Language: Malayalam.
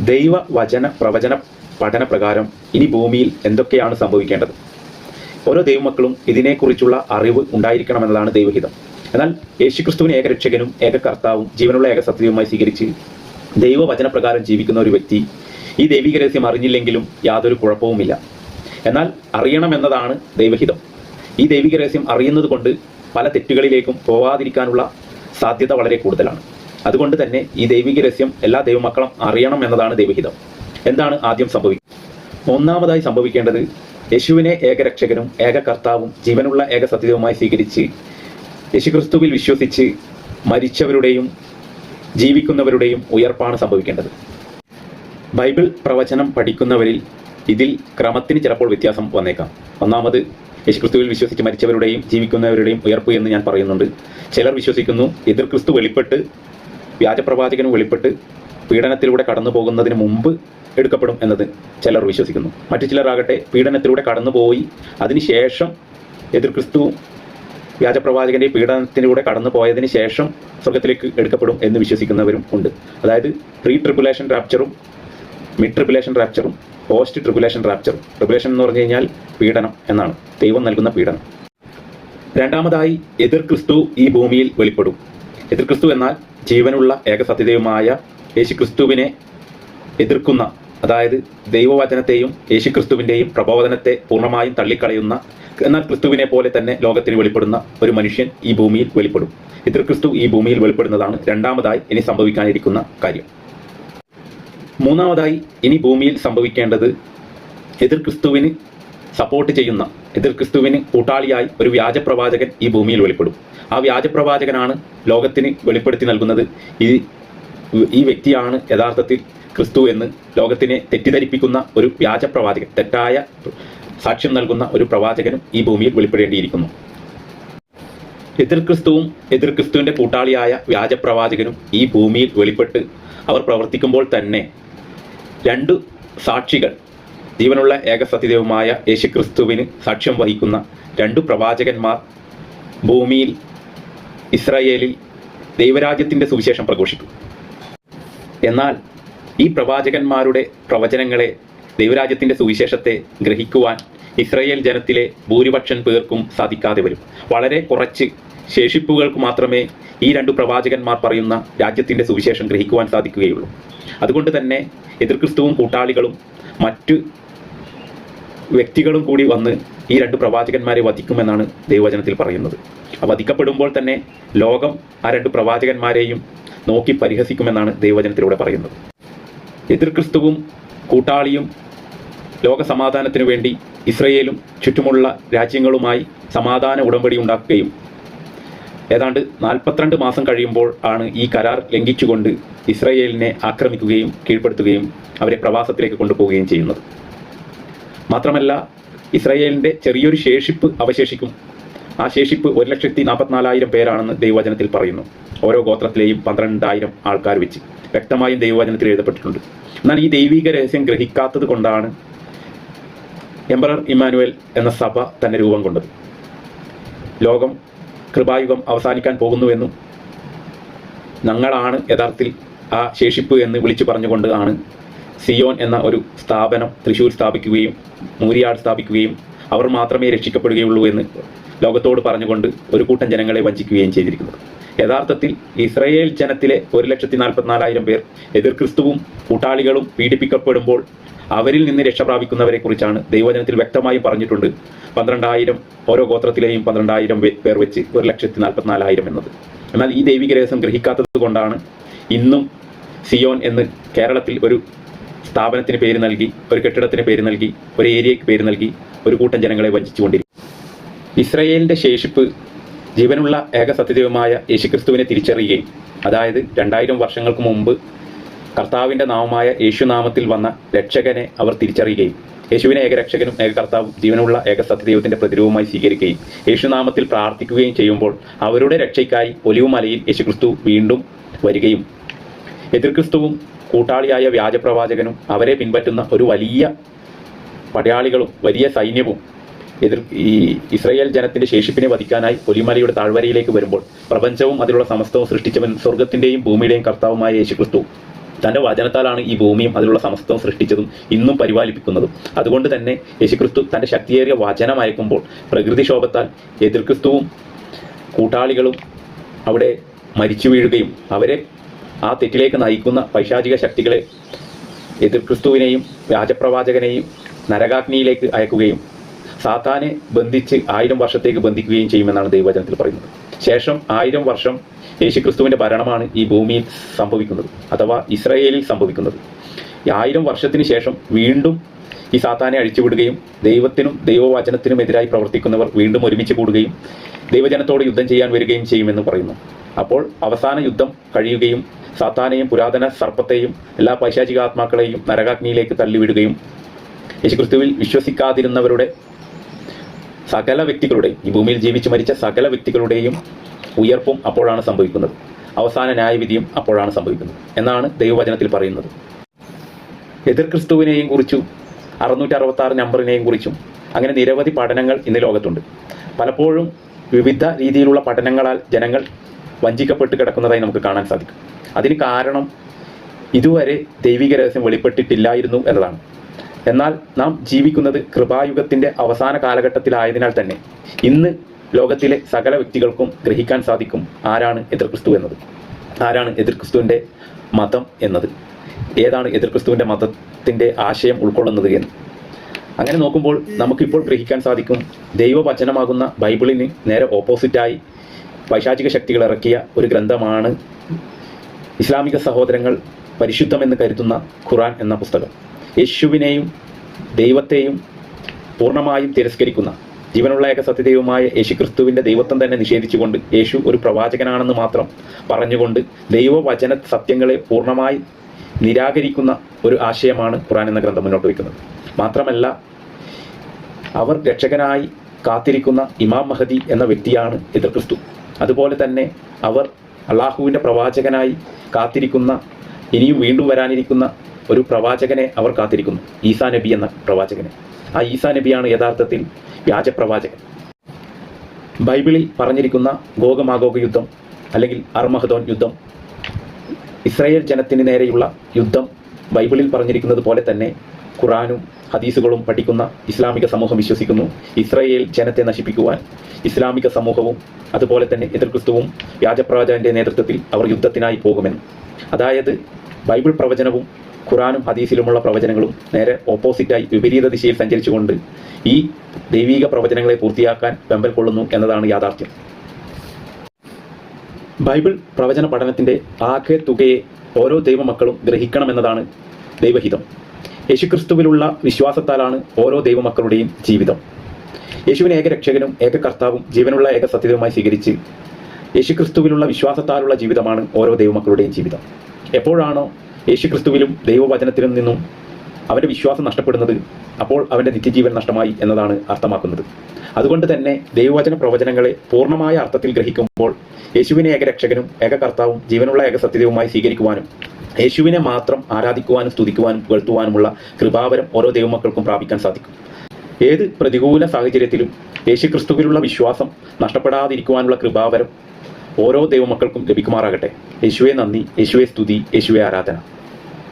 ദൈവവചന പ്രവചന പഠന പ്രകാരം ഇനി ഭൂമിയിൽ എന്തൊക്കെയാണ് സംഭവിക്കേണ്ടത്? ഓരോ ദൈവമക്കളും ഇതിനെക്കുറിച്ചുള്ള അറിവ് ഉണ്ടായിരിക്കണമെന്നതാണ് ദൈവഹിതം. എന്നാൽ യേശുക്രിസ്തുവിനെ ഏകരക്ഷകനും ഏക കർത്താവും ജീവനുള്ള ഏക സത്യവുമായി സ്വീകരിച്ച് ദൈവവചനപ്രകാരം ജീവിക്കുന്ന ഒരു വ്യക്തി ഈ ദൈവിക രഹസ്യം അറിഞ്ഞില്ലെങ്കിലും യാതൊരു കുഴപ്പവുമില്ല. എന്നാൽ അറിയണമെന്നതാണ് ദൈവഹിതം. ഈ ദൈവിക രഹസ്യം അറിയുന്നത് കൊണ്ട് പല തെറ്റുകളിലേക്കും പോവാതിരിക്കാനുള്ള സാധ്യത വളരെ കൂടുതലാണ്. അതുകൊണ്ട് തന്നെ ഈ ദൈവിക രഹസ്യം എല്ലാ ദൈവമക്കളും അറിയണം എന്നതാണ് ദൈവഹിതം. എന്താണ് ആദ്യം സംഭവിക്കുന്നത്? ഒന്നാമതായി സംഭവിക്കേണ്ടത്, യേശുവിനെ ഏകരക്ഷകനും ഏക കർത്താവും ജീവനുള്ള ഏക സത്യവുമായി സ്വീകരിച്ച് യേശുക്രിസ്തുവിൽ വിശ്വസിച്ച് മരിച്ചവരുടെയും ജീവിക്കുന്നവരുടെയും ഉയർപ്പാണ് സംഭവിക്കേണ്ടത്. ബൈബിൾ പ്രവചനം പഠിക്കുന്നവരിൽ ഇതിൽ ക്രമത്തിന് ചിലപ്പോൾ വ്യത്യാസം വന്നേക്കാം. ഒന്നാമത് യേശുക്രിസ്തുവിൽ വിശ്വസിച്ച് മരിച്ചവരുടെയും ജീവിക്കുന്നവരുടെയും ഉയർപ്പ് എന്ന് ഞാൻ പറയുന്നുണ്ട്. ചിലർ വിശ്വസിക്കുന്നു എതിർ ക്രിസ്തു വെളിപ്പെട്ട് വ്യാജപ്രവാചകനും വെളിപ്പെട്ട് പീഡനത്തിലൂടെ കടന്നു പോകുന്നതിന് മുമ്പ് എടുക്കപ്പെടും എന്നത് ചിലർ വിശ്വസിക്കുന്നു. മറ്റു ചിലരാകട്ടെ പീഡനത്തിലൂടെ കടന്നുപോയി അതിനുശേഷം എതിർ ക്രിസ്തു വ്യാജപ്രവാചകന്റെ പീഡനത്തിലൂടെ കടന്നു പോയതിന് ശേഷം സ്വർഗത്തിലേക്ക് എടുക്കപ്പെടും എന്ന് വിശ്വസിക്കുന്നവരും ഉണ്ട്. അതായത് പ്രീ ട്രിബുലേഷൻ റാപ്ചറും മിഡ് ട്രിബുലേഷൻ റാപ്ചറും പോസ്റ്റ് ട്രിബുലേഷൻ റാപ്ചറും. ട്രിബുലേഷൻ എന്ന് പറഞ്ഞു കഴിഞ്ഞാൽ പീഡനം എന്നാണ്, ദൈവം നൽകുന്ന പീഡനം. രണ്ടാമതായി എതിർ ക്രിസ്തു ഈ ഭൂമിയിൽ വെളിപ്പെടും. എതിർ ക്രിസ്തു എന്നാൽ ജീവനുള്ള ഏകസത്യതയുമായ യേശുക്രിസ്തുവിനെ എതിർക്കുന്ന, അതായത് ദൈവവചനത്തെയും യേശുക്രിസ്തുവിൻ്റെയും പ്രബോധനത്തെ പൂർണ്ണമായും തള്ളിക്കളയുന്ന, എന്നാൽ ക്രിസ്തുവിനെ പോലെ തന്നെ ലോകത്തിന് വെളിപ്പെടുന്ന ഒരു മനുഷ്യൻ ഈ ഭൂമിയിൽ വെളിപ്പെടും. എതിർ ക്രിസ്തു ഈ ഭൂമിയിൽ വെളിപ്പെടുന്നതാണ് രണ്ടാമതായി ഇനി സംഭവിക്കാനിരിക്കുന്ന കാര്യം. മൂന്നാമതായി ഇനി ഭൂമിയിൽ സംഭവിക്കേണ്ടത്, എതിർ ക്രിസ്തുവിന് സപ്പോർട്ട് ചെയ്യുന്ന, എതിർ ക്രിസ്തുവിന് കൂട്ടാളിയായി ഒരു വ്യാജപ്രവാചകൻ ഈ ഭൂമിയിൽ വെളിപ്പെടും. ആ വ്യാജപ്രവാചകനാണ് ലോകത്തിന് വെളിപ്പെടുത്തി നൽകുന്നത് ഈ വ്യക്തിയാണ് യഥാർത്ഥത്തിൽ ക്രിസ്തു എന്ന് ലോകത്തിനെ തെറ്റിദ്ധരിപ്പിക്കുന്ന ഒരു വ്യാജപ്രവാചകൻ, തെറ്റായ സാക്ഷ്യം നൽകുന്ന ഒരു പ്രവാചകനും ഈ ഭൂമിയിൽ വെളിപ്പെടേണ്ടിയിരിക്കുന്നു. എതിർ ക്രിസ്തുവും എതിർ ക്രിസ്തുവിൻ്റെ കൂട്ടാളിയായ വ്യാജപ്രവാചകനും ഈ ഭൂമിയിൽ വെളിപ്പെട്ട് അവർ പ്രവർത്തിക്കുമ്പോൾ തന്നെ രണ്ടു സാക്ഷികൾ, ജീവനുള്ള ഏകസത്യവുമായ യേശുക്രിസ്തുവിന് സാക്ഷ്യം വഹിക്കുന്ന രണ്ടു പ്രവാചകന്മാർ ഭൂമിയിൽ ഇസ്രായേലിൽ ദൈവരാജ്യത്തിൻ്റെ സുവിശേഷം പ്രഘോഷിക്കും. എന്നാൽ ഈ പ്രവാചകന്മാരുടെ പ്രവചനങ്ങളെ, ദൈവരാജ്യത്തിൻ്റെ സുവിശേഷത്തെ ഗ്രഹിക്കുവാൻ ഇസ്രായേൽ ജനത്തിലെ ഭൂരിപക്ഷം പേർക്കും സാധിക്കാതെ വരും. വളരെ കുറച്ച് ശേഷിപ്പുകൾക്ക് മാത്രമേ ഈ രണ്ടു പ്രവാചകന്മാർ പറയുന്ന രാജ്യത്തിൻ്റെ സുവിശേഷം ഗ്രഹിക്കുവാൻ സാധിക്കുകയുള്ളൂ. അതുകൊണ്ട് തന്നെ എതിർ ക്രിസ്തുവും കൂട്ടാളികളും മറ്റു വ്യക്തികളും കൂടി വന്ന് ഈ രണ്ട് പ്രവാചകന്മാരെ വധിക്കുമെന്നാണ് ദൈവവചനത്തിൽ പറയുന്നത്. വധിക്കപ്പെടുമ്പോൾ തന്നെ ലോകം ആ രണ്ട് പ്രവാചകന്മാരെയും നോക്കി പരിഹസിക്കുമെന്നാണ് ദൈവവചനത്തിലൂടെ പറയുന്നത്. എതിർ ക്രിസ്തുവും കൂട്ടാളിയും ലോക സമാധാനത്തിനു വേണ്ടി ഇസ്രയേലും ചുറ്റുമുള്ള രാജ്യങ്ങളുമായി സമാധാന ഉടമ്പടി ഉണ്ടാക്കുകയും ഏതാണ്ട് 42 മാസം കഴിയുമ്പോൾ ആണ് ഈ കരാർ ലംഘിച്ചുകൊണ്ട് ഇസ്രയേലിനെ ആക്രമിക്കുകയും കീഴ്പ്പെടുത്തുകയും അവരെ പ്രവാസത്തിലേക്ക് കൊണ്ടുപോവുകയും ചെയ്യുന്നത്. മാത്രമല്ല, ഇസ്രയേലിൻ്റെ ചെറിയൊരു ശേഷിപ്പ് അവശേഷിക്കും. ആ ശേഷിപ്പ് 1,44,000 പേരാണെന്ന് ദൈവവചനത്തിൽ പറയുന്നു. ഓരോ ഗോത്രത്തിലെയും 12,000 ആൾക്കാർ വെച്ച് വ്യക്തമായും ദൈവവചനത്തിൽ എഴുതപ്പെട്ടിട്ടുണ്ട്. എന്നാൽ ഈ ദൈവിക രഹസ്യം ഗ്രഹിക്കാത്തത് കൊണ്ടാണ് എംപറർ ഇമ്മാനുവൽ എന്ന സഭ തന്നെ രൂപം കൊണ്ടത്. ലോകം കൃപായുഗം അവസാനിക്കാൻ പോകുന്നുവെന്നും ഞങ്ങളാണ് യഥാർത്ഥത്തിൽ ആ ശേഷിപ്പ് എന്ന് വിളിച്ചു പറഞ്ഞുകൊണ്ട് ആണ് സിയോൻ എന്ന ഒരു സ്ഥാപനം തൃശ്ശൂർ സ്ഥാപിക്കുകയും മൂരിയാട് സ്ഥാപിക്കുകയും അവർ മാത്രമേ രക്ഷിക്കപ്പെടുകയുള്ളൂ എന്ന് ലോകത്തോട് പറഞ്ഞുകൊണ്ട് ഒരു കൂട്ടം ജനങ്ങളെ വഞ്ചിക്കുകയും ചെയ്തിരിക്കുന്നത്. യഥാർത്ഥത്തിൽ ഇസ്രയേൽ ജനത്തിലെ 1,44,000 പേർ എതിർ ക്രിസ്തുവും കൂട്ടാളികളും പീഡിപ്പിക്കപ്പെടുമ്പോൾ അവരിൽ നിന്ന് രക്ഷ പ്രാപിക്കുന്നവരെ കുറിച്ചാണ് ദൈവവചനത്തിൽ വ്യക്തമായും പറഞ്ഞിട്ടുണ്ട്. 12,000 ഓരോ ഗോത്രത്തിലെയും 12,000 പേർ വെച്ച് 1,44,000 എന്നത്. എന്നാൽ ഈ ദൈവിക രഹസ്യം ഗ്രഹിക്കാത്തത് കൊണ്ടാണ് ഇന്നും സിയോൻ എന്ന് കേരളത്തിൽ ഒരു സ്ഥാപനത്തിന് പേര് നൽകി, ഒരു കെട്ടിടത്തിന് പേര് നൽകി, ഒരു ഏരിയയ്ക്ക് പേര് നൽകി ഒരു കൂട്ടം ജനങ്ങളെ വഞ്ചിച്ചുകൊണ്ടിരിക്കും. ഇസ്രയേലിൻ്റെ ശേഷിപ്പ് ജീവനുള്ള ഏകസത്യവുമായ യേശുക്രിസ്തുവിനെ തിരിച്ചറിയുകയും, അതായത് 2000 വർഷങ്ങൾക്ക് മുമ്പ് കർത്താവിൻ്റെ നാമമായ യേശുനാമത്തിൽ വന്ന രക്ഷകനെ അവർ തിരിച്ചറിയുകയും യേശുവിനെ ഏകരക്ഷകനും ഏക കർത്താവും ജീവനുള്ള ഏകസത്യദൈവത്തിൻ്റെ പ്രതിരൂപമായി സ്വീകരിക്കുകയും യേശുനാമത്തിൽ പ്രാർത്ഥിക്കുകയും ചെയ്യുമ്പോൾ അവരുടെ രക്ഷയ്ക്കായി ഒലിവുമലയിൽ യേശുക്രിസ്തു വീണ്ടും വരികയും എതിർ ക്രിസ്തുവും കൂട്ടാളിയായ വ്യാജപ്രവാചകനും അവരെ പിൻപറ്റുന്ന ഒരു വലിയ പടയാളികളും വലിയ സൈന്യവും ഈ ഇസ്രായേൽ ജനത്തിൻ്റെ ശേഷിപ്പിനെ വധിക്കാനായി ഒലിമലയുടെ താഴ്വരയിലേക്ക് വരുമ്പോൾ പ്രപഞ്ചവും അതിലുള്ള സമസ്തവും സൃഷ്ടിച്ചവൻ സ്വർഗത്തിൻ്റെയും ഭൂമിയുടെയും കർത്താവുമായ യേശുക്രിസ്തു തൻ്റെ വചനത്താലാണ് ഈ ഭൂമിയും അതിലുള്ള സമസ്തവും സൃഷ്ടിച്ചതും ഇന്നും പരിപാലിപ്പിക്കുന്നതും. അതുകൊണ്ട് തന്നെ യേശുക്രിസ്തു തൻ്റെ ശക്തിയേറിയ വചനം അയക്കുമ്പോൾ പ്രകൃതിക്ഷോഭത്താൽ എതിർക്രിസ്തുവും കൂട്ടാളികളും അവിടെ മരിച്ചു വീഴുകയും അവരെ ആ തെറ്റിലേക്ക് നയിക്കുന്ന പൈശാചിക ശക്തികളെ എതിർക്രിസ്തുവിനെയും വ്യാജപ്രവാചകനെയും നരകാഗ്നിയിലേക്ക് അയക്കുകയും സാത്താനെ ബന്ധിച്ച് 1000 വർഷത്തേക്ക് ബന്ധിക്കുകയും ചെയ്യുമെന്നാണ് ദൈവവചനത്തിൽ പറയുന്നത്. ശേഷം 1000 വർഷം യേശുക്രിസ്തുവിൻ്റെ ഭരണമാണ് ഈ ഭൂമിയിൽ സംഭവിക്കുന്നത്, അഥവാ ഇസ്രായേലിൽ സംഭവിക്കുന്നത്. ഈ 1000 വർഷത്തിന് ശേഷം വീണ്ടും ഈ സാത്താനെ അഴിച്ചുവിടുകയും ദൈവത്തിനും ദൈവവചനത്തിനും എതിരായി പ്രവർത്തിക്കുന്നവർ വീണ്ടും ഒരുമിച്ച് കൂടുകയും ദൈവജനത്തോട് യുദ്ധം ചെയ്യാൻ വരികയും ചെയ്യുമെന്ന് പറയുന്നു. അപ്പോൾ അവസാന യുദ്ധം കഴിയുകയും സാത്താനെയും പുരാതന സർപ്പത്തെയും എല്ലാ പൈശാചികാത്മാക്കളെയും നരകാഗ്നിയിലേക്ക് തള്ളിവിടുകയും യേശുക്രിസ്തുവിൽ വിശ്വസിക്കാതിരുന്നവരുടെ സകല വ്യക്തികളുടെയും, ഈ ഭൂമിയിൽ ജീവിച്ചു മരിച്ച സകല വ്യക്തികളുടെയും ഉയർപ്പും അപ്പോഴാണ് സംഭവിക്കുന്നത്. അവസാന ന്യായവിധിയും അപ്പോഴാണ് സംഭവിക്കുന്നത് എന്നാണ് ദൈവവചനത്തിൽ പറയുന്നത്. എതിർ ക്രിസ്തുവിനെയും കുറിച്ചും 666 നമ്പറിനെയും കുറിച്ചും അങ്ങനെ നിരവധി പഠനങ്ങൾ ഇന്ന് ലോകത്തുണ്ട്. പലപ്പോഴും വിവിധ രീതിയിലുള്ള പഠനങ്ങളാൽ ജനങ്ങൾ വഞ്ചിക്കപ്പെട്ട് കിടക്കുന്നതായി നമുക്ക് കാണാൻ സാധിക്കും. അതിന് കാരണം ഇതുവരെ ദൈവിക രഹസ്യം വെളിപ്പെട്ടിട്ടില്ലായിരുന്നു എന്നതാണ്. എന്നാൽ നാം ജീവിക്കുന്നത് കൃപായുഗത്തിൻ്റെ അവസാന കാലഘട്ടത്തിലായതിനാൽ തന്നെ ഇന്ന് ലോകത്തിലെ സകല വ്യക്തികൾക്കും ഗ്രഹിക്കാൻ സാധിക്കും ആരാണ് എതിർ ക്രിസ്തു എന്നത്, ആരാണ് എതിർ ക്രിസ്തുവിൻ്റെ മതം എന്നത്, ഏതാണ് എതിർ ക്രിസ്തുവിൻ്റെ മതത്തിൻ്റെ ആശയം ഉൾക്കൊള്ളുന്നത് എന്ന്. അങ്ങനെ നോക്കുമ്പോൾ നമുക്കിപ്പോൾ ഗ്രഹിക്കാൻ സാധിക്കും, ദൈവവചനമാകുന്ന ബൈബിളിന് നേരെ ഓപ്പോസിറ്റായി പൈശാചിക ശക്തികൾ ഇറക്കിയ ഒരു ഗ്രന്ഥമാണ് ഇസ്ലാമിക സഹോദരങ്ങൾ പരിശുദ്ധമെന്ന് കരുതുന്ന ഖുർആൻ എന്ന പുസ്തകം. യേശുവിനെയും ദൈവത്തെയും പൂർണ്ണമായും തിരസ്കരിക്കുന്ന ജീവനുള്ള ഏക സത്യദൈവമായ യേശുക്രിസ്തുവിൻ്റെ ദൈവത്വം തന്നെ നിഷേധിച്ചുകൊണ്ട് യേശു ഒരു പ്രവാചകനാണെന്ന് മാത്രം പറഞ്ഞുകൊണ്ട് ദൈവവചന സത്യങ്ങളെ പൂർണ്ണമായി നിരാകരിക്കുന്ന ഒരു ആശയമാണ് ഖുർആൻ എന്ന ഗ്രന്ഥം മുന്നോട്ട് വയ്ക്കുന്നത്. മാത്രമല്ല, അവർ രക്ഷകനായി കാത്തിരിക്കുന്ന ഇമാം മഹദി എന്ന വ്യക്തിയാണ് എതിർ ക്രിസ്തു. അതുപോലെ തന്നെ അവർ അള്ളാഹുവിൻ്റെ പ്രവാചകനായി കാത്തിരിക്കുന്ന, ഇനിയും വീണ്ടും വരാനിരിക്കുന്ന ഒരു പ്രവാചകനെ അവർ കാത്തിരിക്കുന്നു, ഈസാ നബി എന്ന പ്രവാചകനെ. ആ ഈസാ നബിയാണ് യഥാർത്ഥത്തിൽ വ്യാജപ്രവാചകൻ. ബൈബിളിൽ പറഞ്ഞിരിക്കുന്ന ഗോഗമാഗോഗ യുദ്ധം അല്ലെങ്കിൽ അർമഹദോൻ യുദ്ധം, ഇസ്രായേൽ ജനത്തിന് നേരെയുള്ള യുദ്ധം ബൈബിളിൽ പറഞ്ഞിരിക്കുന്നത് പോലെ തന്നെ ഖുറാനും ഹദീസുകളും പഠിക്കുന്ന ഇസ്ലാമിക സമൂഹം വിശ്വസിക്കുന്നു. ഇസ്രായേൽ ജനത്തെ നശിപ്പിക്കുവാൻ ഇസ്ലാമിക സമൂഹവും അതുപോലെ തന്നെ എതിർ ക്രിസ്തുവും വ്യാജപ്രവാചകന്റെ നേതൃത്വത്തിൽ അവർ യുദ്ധത്തിനായി പോകുമെന്ന്. അതായത് ബൈബിൾ പ്രവചനവും ഖുറാനും ഹദീസിലുമുള്ള പ്രവചനങ്ങളും നേരെ ഓപ്പോസിറ്റായി വിപരീത ദിശയിൽ സഞ്ചരിച്ചുകൊണ്ട് ഈ ദൈവിക പ്രവചനങ്ങളെ പൂർത്തിയാക്കാൻ വെമ്പൽ കൊള്ളുന്നു എന്നതാണ് യാഥാർത്ഥ്യം. ബൈബിൾ പ്രവചന പഠനത്തിൻ്റെ ആകെ തുകയെ ഓരോ ദൈവമക്കളും ഗ്രഹിക്കണമെന്നതാണ് ദൈവഹിതം. യേശുക്രിസ്തുവിലുള്ള വിശ്വാസത്താലാണ് ഓരോ ദൈവമക്കളുടെയും ജീവിതം. യേശുവിനെ ഏക രക്ഷകനും ഏക കർത്താവും ജീവനുള്ള ഏക സത്യവുമായി സ്വീകരിച്ച് യേശുക്രിസ്തുവിലുള്ള വിശ്വാസത്താലുള്ള ജീവിതമാണ് ഓരോ ദൈവമക്കളുടെയും ജീവിതം. എപ്പോഴാണോ യേശുക്രിസ്തുവിലും ദൈവവചനത്തിലും നിന്നും അവൻ്റെ വിശ്വാസം നഷ്ടപ്പെടുന്നത്, അപ്പോൾ അവൻ്റെ നിത്യജീവൻ നഷ്ടമായി എന്നതാണ് അർത്ഥമാക്കുന്നത്. അതുകൊണ്ട് തന്നെ ദൈവവചന പ്രവചനങ്ങളെ പൂർണ്ണമായ അർത്ഥത്തിൽ ഗ്രഹിക്കുമ്പോൾ യേശുവിനെ ഏക രക്ഷകനും ഏക കർത്താവും ജീവനുള്ള ഏക സത്യവുമായി സ്വീകരിക്കുവാനും യേശുവിനെ മാത്രം ആരാധിക്കുവാനും സ്തുതിക്കുവാനും പുകഴ്ത്തുവാനുമുള്ള കൃപാവരം ഓരോ ദൈവമക്കൾക്കും പ്രാപിക്കാൻ സാധിക്കും. ഏത് പ്രതികൂല സാഹചര്യത്തിലും യേശുക്രിസ്തുവിലുള്ള വിശ്വാസം നഷ്ടപ്പെടാതിരിക്കുവാനുള്ള കൃപാവരം ഓരോ ദൈവമക്കൾക്കും ലഭിക്കുമാറാകട്ടെ. യേശുവെ നന്ദി, യേശുവെ സ്തുതി, യേശുവെ ആരാധന.